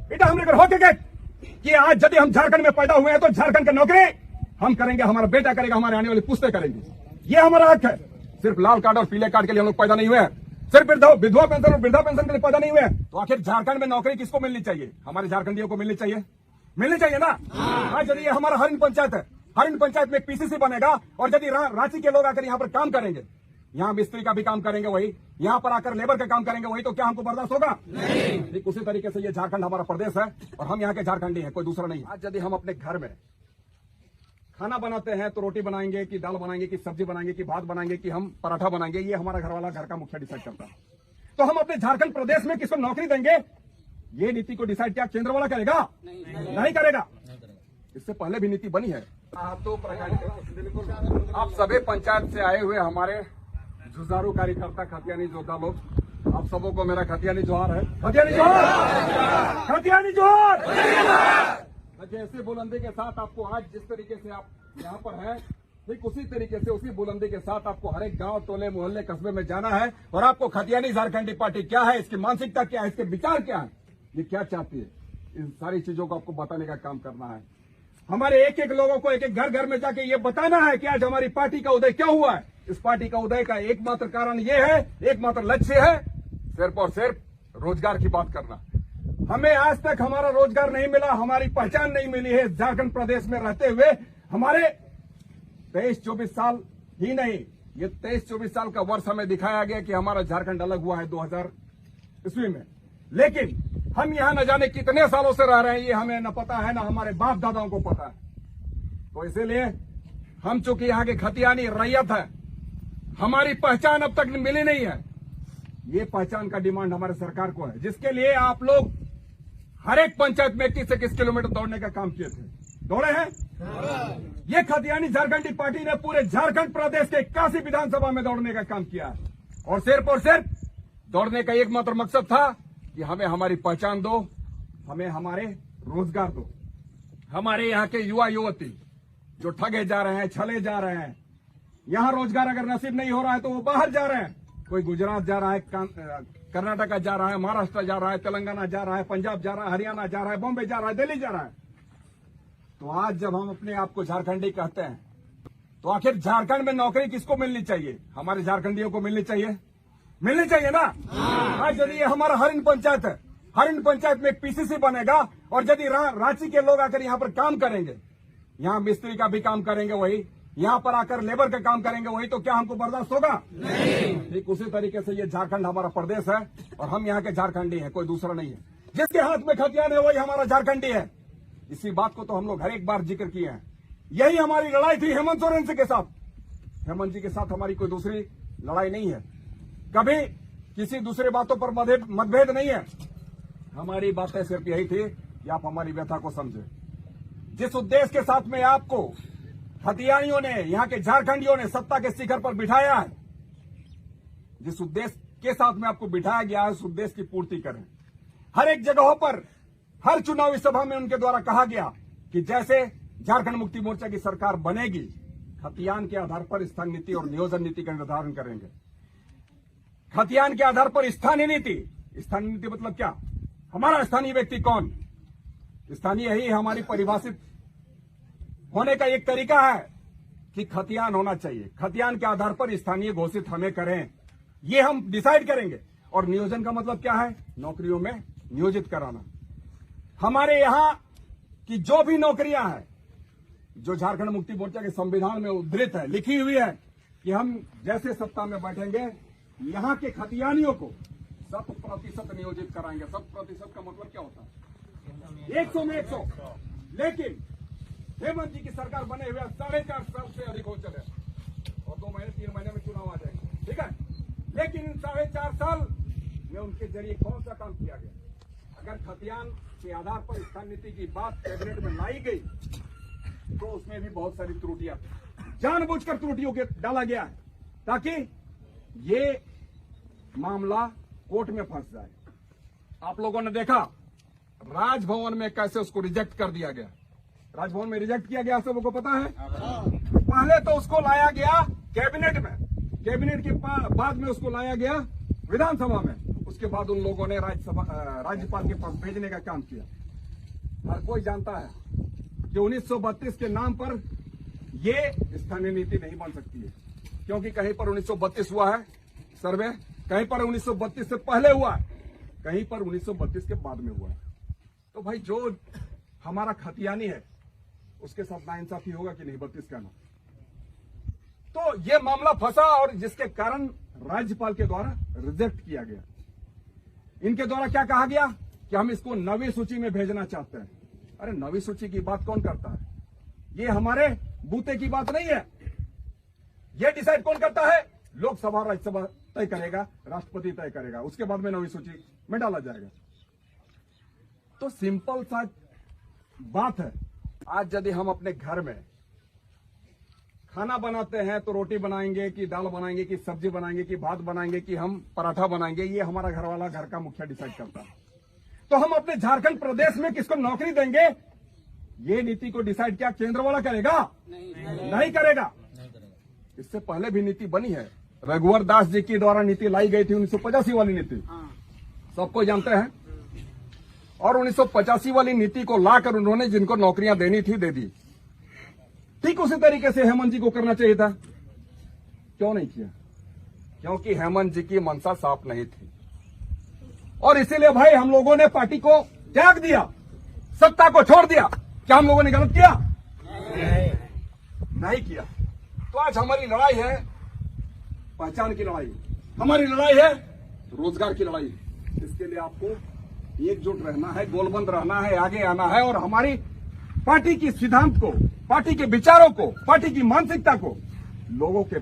बेटा हमने अगर होके गए कि आज यदि हम झारखंड में पैदा हुए हैं तो झारखंड की नौकरी हम करेंगे, हमारा बेटा करेगा, हमारे आने वाली पुश्तें करेंगी। ये हमारा हक है। सिर्फ लाल कार्ड और पीले कार्ड के लिए हम लोग पैदा नहीं हुए हैं, सिर्फ विधवा पेंशन और वृद्धा पेंशन के लिए पैदा नहीं हुए हैं। तो आखिर झारखंड में नौकरी किसको मिलनी चाहिए? हमारे झारखंडियों को मिलनी चाहिए, मिलनी चाहिए ना। आज यदि हमारा हरिन पंचायत है, हरिन पंचायत में पीसीसी बनेगा और यदि रांची के लोग आकर यहाँ पर काम करेंगे, यहाँ मिस्त्री का भी काम करेंगे वही, यहाँ पर आकर लेबर का काम करेंगे वही, तो क्या हमको बर्दाश्त होगा? नहीं। उसी तरीके से ये झारखंड हमारा प्रदेश है और हम यहाँ के झारखंडी हैं, कोई दूसरा नहीं। आज यदि हम अपने घर में खाना बनाते हैं तो रोटी बनाएंगे कि दाल बनाएंगे कि सब्जी बनाएंगे कि भात बनाएंगे कि हम पराठा बनाएंगे, ये हमारा घर वाला घर का मुखिया डिसाइड करता है। तो हम अपने झारखंड प्रदेश में किसको नौकरी देंगे, ये नीति को डिसाइड क्या केंद्र वाला करेगा? नहीं करेगा। इससे पहले भी नीति बनी है। तो आप सभी पंचायत से आए हुए हमारे जुझारू कार्यकर्ता, खतियानी योद्धा लोग, आप सबों को मेरा खतियानी जोहार है। खतियानी जोहार, खतियानी जोहार। जैसे बुलंदी के साथ आपको आज जिस तरीके से आप यहाँ पर हैं, ठीक उसी तरीके से उसी बुलंदी के साथ आपको हर एक गांव, टोले, मोहल्ले, कस्बे में जाना है और आपको खतियानी झारखंडी पार्टी क्या है, इसकी मानसिकता क्या है, इसके विचार क्या है, ये क्या चाहती है, इन सारी चीजों को आपको बताने का काम करना है। हमारे एक एक लोगों को एक एक घर घर में जाके ये बताना है कि आज हमारी पार्टी का उदय क्यों हुआ है। इस पार्टी का उदय का एकमात्र कारण ये है, एकमात्र लक्ष्य है, सिर्फ और सिर्फ रोजगार की बात करना। हमें आज तक हमारा रोजगार नहीं मिला, हमारी पहचान नहीं मिली है झारखंड प्रदेश में रहते हुए। हमारे 23-24 साल ही नहीं, ये 23-24 साल का वर्ष हमें दिखाया गया कि हमारा झारखंड अलग हुआ है 2000 ईस्वी में, लेकिन हम यहाँ न जाने कितने सालों से रह रहे हैं, ये हमें न पता है, न हमारे बाप दादाओं को पता है। तो इसीलिए हम चूंकि यहाँ के खतियानी रैयत है, हमारी पहचान अब तक मिली नहीं है। ये पहचान का डिमांड हमारे सरकार को है, जिसके लिए आप लोग हर एक पंचायत में 21 से 21 किलोमीटर दौड़ने का काम किए थे, दौड़े हैं। ये खतियानी झारखंडी पार्टी ने पूरे झारखंड प्रदेश के 81 विधानसभा में दौड़ने का काम किया है और सिर्फ दौड़ने का एकमात्र मकसद था कि हमें हमारी पहचान दो, हमें हमारे रोजगार दो। हमारे यहाँ के युवा युवती जो ठगे जा रहे हैं, छले जा रहे हैं, यहाँ रोजगार अगर नसीब नहीं हो रहा है तो वो बाहर जा रहे हैं। कोई गुजरात जा रहा है, कर्नाटका जा रहा है, महाराष्ट्र जा रहा है, तेलंगाना जा रहा है, पंजाब जा रहा है, हरियाणा जा रहा है, बॉम्बे जा रहा है, दिल्ली जा रहा है। तो आज जब हम अपने आप को झारखंडी कहते हैं तो आखिर झारखंड में नौकरी किसको मिलनी चाहिए? हमारे झारखंडियों को मिलनी चाहिए, मिलनी चाहिए ना। आज यदि ये हमारा हरिन पंचायत है, हरिन पंचायत में एक पीसीसी बनेगा और यदि रांची के लोग आकर यहाँ पर काम करेंगे, यहाँ मिस्त्री का भी काम करेंगे वही, यहाँ पर आकर लेबर का काम करेंगे वही, तो क्या हमको बर्दाश्त होगा? नहीं। ठीक उसी तरीके से ये झारखंड हमारा प्रदेश है और हम यहाँ के झारखंडी हैं, कोई दूसरा नहीं है। जिसके हाथ में खतियान है वही हमारा झारखंडी है। इसी बात को तो हम लोग हर एक बार जिक्र किए हैं। यही हमारी लड़ाई थी हेमंत सोरेन जी के साथ। हेमंत जी के साथ हमारी कोई दूसरी लड़ाई नहीं है, कभी किसी दूसरे बातों पर मतभेद नहीं है। हमारी बातें सिर्फ यही थी कि आप हमारी व्यथा को समझे। जिस उद्देश्य के साथ में आपको खतियानियों ने, यहाँ के झारखंडियों ने सत्ता के शिखर पर बिठाया है, जिस उद्देश्य के साथ में आपको बिठाया गया है, उस उद्देश्य की पूर्ति करें। हर एक जगहों पर, हर चुनावी सभा में उनके द्वारा कहा गया कि जैसे झारखंड मुक्ति मोर्चा की सरकार बनेगी, खतियान के आधार पर स्थानीय नीति और नियोजन नीति का निर्धारण करेंगे। खतियान के आधार पर स्थानीय नीति, स्थानीय नीति मतलब क्या? हमारा स्थानीय व्यक्ति कौन? स्थानीय ही हमारी परिभाषित होने का एक तरीका है कि खतियान होना चाहिए। खतियान के आधार पर स्थानीय घोषित हमें करें, ये हम डिसाइड करेंगे। और नियोजन का मतलब क्या है? नौकरियों में नियोजित कराना। हमारे यहाँ की जो भी नौकरियां हैं, जो झारखंड मुक्ति मोर्चा के संविधान में उद्धृत है, लिखी हुई है कि हम जैसे सत्ता में बैठेंगे, यहाँ के खतियानियों को 100% नियोजित कराएंगे। 100% का मतलब क्या होता है? 100 में 100। लेकिन हेमंत जी की सरकार बने हुए 4.5 साल से अधिक हो चले और 2 महीने 3 महीने में चुनाव आ जाएंगे, ठीक है। लेकिन इन 4.5 साल में उनके जरिए कौन सा काम किया गया? अगर खतियान के आधार पर स्थानीय नीति की बात कैबिनेट में लाई गई तो उसमें भी बहुत सारी त्रुटियां, जानबूझकर त्रुटियों के डाला गया है ताकि ये मामला कोर्ट में फंस जाए। आप लोगों ने देखा राजभवन में कैसे उसको रिजेक्ट कर दिया गया। राजभवन में रिजेक्ट किया गया, सबको पता है। पहले तो उसको लाया गया कैबिनेट में, कैबिनेट के बाद में उसको लाया गया विधानसभा में उसके बाद उन लोगों ने राज्यपाल के पास भेजने का काम किया। हर कोई जानता है कि 1932 के नाम पर ये स्थानीय नीति नहीं बन सकती है, क्योंकि कहीं पर 1932 हुआ है सर्वे, कहीं पर 1932 से पहले हुआ है, कहीं पर 1932 के बाद में हुआ है। तो भाई जो हमारा खतियानी है उसके साथ नाइंसाफी होगा कि नहीं 32 का नाम। तो ये मामला फंसा और जिसके कारण राज्यपाल के द्वारा रिजेक्ट किया गया। इनके द्वारा क्या कहा गया कि हम इसको 9वीं सूची में भेजना चाहते हैं। अरे 9वीं सूची की बात कौन करता है? ये हमारे बूते की बात नहीं है। ये डिसाइड कौन करता है? लोकसभा और राज्यसभा तय करेगा, राष्ट्रपति तय करेगा, उसके बाद में 9वीं सूची में डाला जाएगा। तो सिंपल सा बात है। आज यदि हम अपने घर में खाना बनाते हैं तो रोटी बनाएंगे कि दाल बनाएंगे कि सब्जी बनाएंगे कि भात बनाएंगे कि हम पराठा बनाएंगे, ये हमारा घर वाला, घर का मुखिया डिसाइड करता है। तो हम अपने झारखंड प्रदेश में किसको नौकरी देंगे, ये नीति को डिसाइड क्या केंद्र वाला करेगा? नहीं करेगा। इससे पहले भी नीति बनी है, रघुवर दास जी के द्वारा नीति लाई गई थी, 1985 वाली नीति, सबको जानते हैं। और 1985 वाली नीति को लाकर उन्होंने जिनको नौकरियां देनी थी दे दी। ठीक उसी तरीके से हेमंत जी को करना चाहिए था, क्यों नहीं किया? क्योंकि हेमंत जी की मंशा साफ नहीं थी और इसीलिए भाई हम लोगों ने पार्टी को त्याग दिया, सत्ता को छोड़ दिया। क्या हम लोगों ने गलत किया? नहीं किया। तो आज हमारी लड़ाई है पहचान की लड़ाई, हमारी लड़ाई है रोजगार की लड़ाई। इसके लिए आपको एकजुट रहना है, गोलबंद रहना है, आगे आना है और हमारी पार्टी की सिद्धांत को, पार्टी के विचारों को, पार्टी की मानसिकता को लोगों के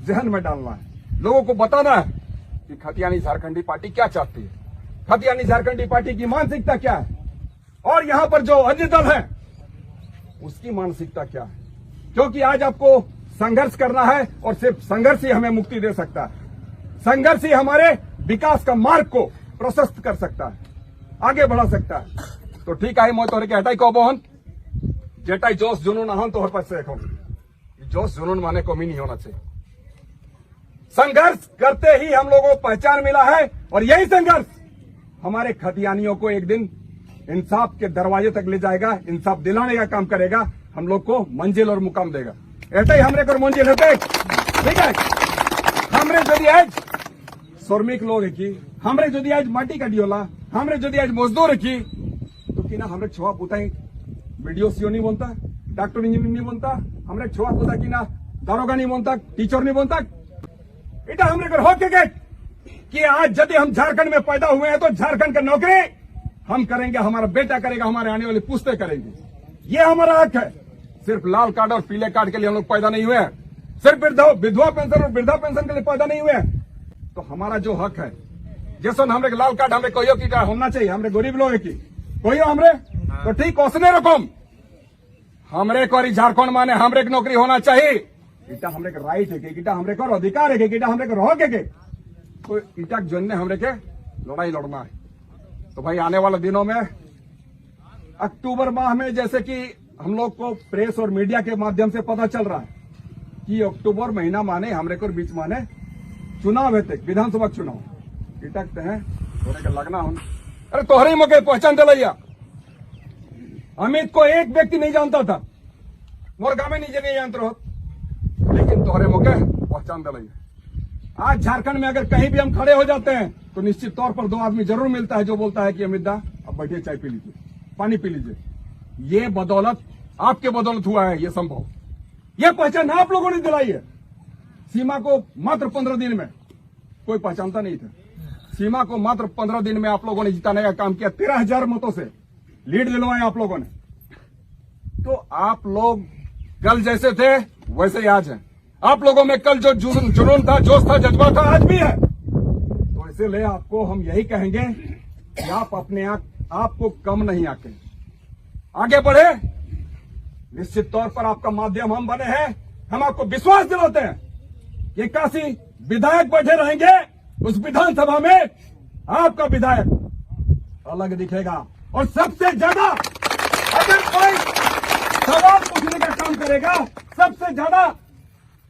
जहन में डालना है। लोगों को बताना है कि खतियानी झारखंडी पार्टी क्या चाहती है, खतियानी झारखंडी पार्टी की मानसिकता क्या है और यहां पर जो अन्य दल है उसकी मानसिकता क्या है। क्योंकि आज आपको संघर्ष करना है और सिर्फ संघर्ष ही हमें मुक्ति दे सकता है। संघर्ष ही हमारे विकास का मार्ग को प्रशस्त कर सकता है, आगे बढ़ा सकता है। तो ठीक है, मैं तोहरे के हटाई कहो बहन जेटाई जोश जुनून आहन तोहर पर से जोश जुनून माने को भी नहीं होना चाहिए। संघर्ष करते ही हम लोगों को पहचान मिला है और यही संघर्ष हमारे खतियानियों को एक दिन इंसाफ के दरवाजे तक ले जाएगा, इंसाफ दिलाने का काम करेगा, हम लोग को मंजिल और मुकाम देगा। ऐसे ही हमरे को मंजिल होते, ठीक है। हमरे यदि आज श्रमिक लोग की, हमरे यदि आज माटी काटियोला, हमरे यदि आज मजदूर की, तो कि ना हमरे छुआ पुताई वीडियो सीओ नहीं बनता, डॉक्टर इंजीनियर नहीं बनता, हमरे छुआ पुता की ना दारोगा नहीं बनता, टीचर नहीं बनता। इटा हमरे को हो के कि आज यदि हम झारखंड में पैदा हुए हैं तो झारखंड का नौकरी हम करेंगे, हमारा बेटा करेगा, हमारे आने वाली पुश्तें करेंगे। ये हमारा हक है। सिर्फ लाल कार्ड और पीले कार्ड के लिए हम लोग पैदा नहीं हुए हैं, सिर्फ विधवा पेंशन और वृद्धा पेंशन के लिए पैदा नहीं हुए हैं। तो हमारा जो हक है, जैसे हमरे लाल कार्ड हमरे कोई की होना चाहिए, हमरे गरीब लोग की कोई हमरे तो ठीक ओसने रकम हमरे को झारखंड माने हमरे की नौकरी होना चाहिए। इटा हमरे के राइट है कि इटा हमरे को अधिकार है कि इटा हमरे को रह के तो इटा जन्ने हमरे के लड़ाई लड़ना है। तो भाई आने वाले दिनों में अक्टूबर माह में, जैसे कि हम लोग को प्रेस और मीडिया के माध्यम से पता चल रहा है कि अक्टूबर महीना माने हमरे को बीच माने चुनाव है, विधानसभा चुनाव इटकते हैं थोड़े के लगना हो। अरे तोहरे मौके पहचान दिलाइया, अमित को एक व्यक्ति नहीं जानता था, मोर गाँव में नहीं जानते रहो, लेकिन तोहरे मौके पहचान दिलाइया। आज झारखंड में अगर कहीं भी हम खड़े हो जाते हैं तो निश्चित तौर पर 2 आदमी जरूर मिलता है जो बोलता है कि अमित दा अब बैठिए, चाय पी लीजिए, पानी पी लीजिए। ये बदौलत आपके बदौलत हुआ है, ये संभव, ये पहचान आप लोगों ने दिलाई है। सीमा को मात्र 15 दिन में कोई पहचानता नहीं था, सीमा को मात्र 15 दिन में आप लोगों ने जिताने का काम किया, 13,000 मतों से लीड दिलवाए आप लोगों ने। तो आप लोग कल जैसे थे वैसे ही आज हैं। आप लोगों में कल जो जुनून था, जोश था, जज्बा था, आज भी है। तो इसीलिए आपको हम यही कहेंगे कि आप अपने आपको कम नहीं आके आगे बढ़े। निश्चित तौर पर आपका माध्यम हम बने हैं, हम आपको विश्वास दिलाते हैं कि 81 विधायक बैठे रहेंगे उस विधानसभा में, आपका विधायक अलग दिखेगा। और सबसे ज्यादा अगर कोई सवाल पूछने का काम करेगा, सबसे ज्यादा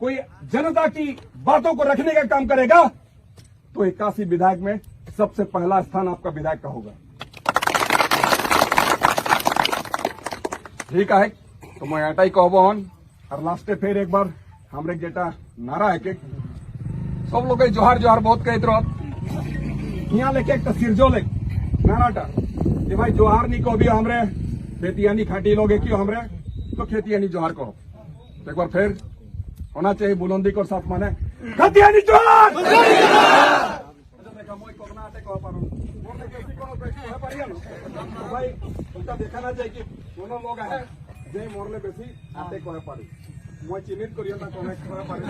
कोई जनता की बातों को रखने का काम करेगा, तो 81 विधायक में सबसे पहला स्थान आपका विधायक का होगा। ठीक है, तो मैं एटाई कहबन और लास्टे फिर एक बार हमरे जेटा नारा है कि सब लोग जोहार जोहार बहुत कहते रह यहाँ लेके एक सिरजो ले नाराटा कि भाई जोहार नहीं कहो भी हमरे खेतियानी खाटी लोग क्यों हमरे तो खेतियानी जोहार कहो। एक बार फिर होना चाहिए बुलंदी को साथ माने खेतियानी जोहार। भाई उनका देखाना चाहिए कि दोनों लोग है जे मोरले बेसी आते कहे पारी मैं चिन्हित करिए ना कहे पारी।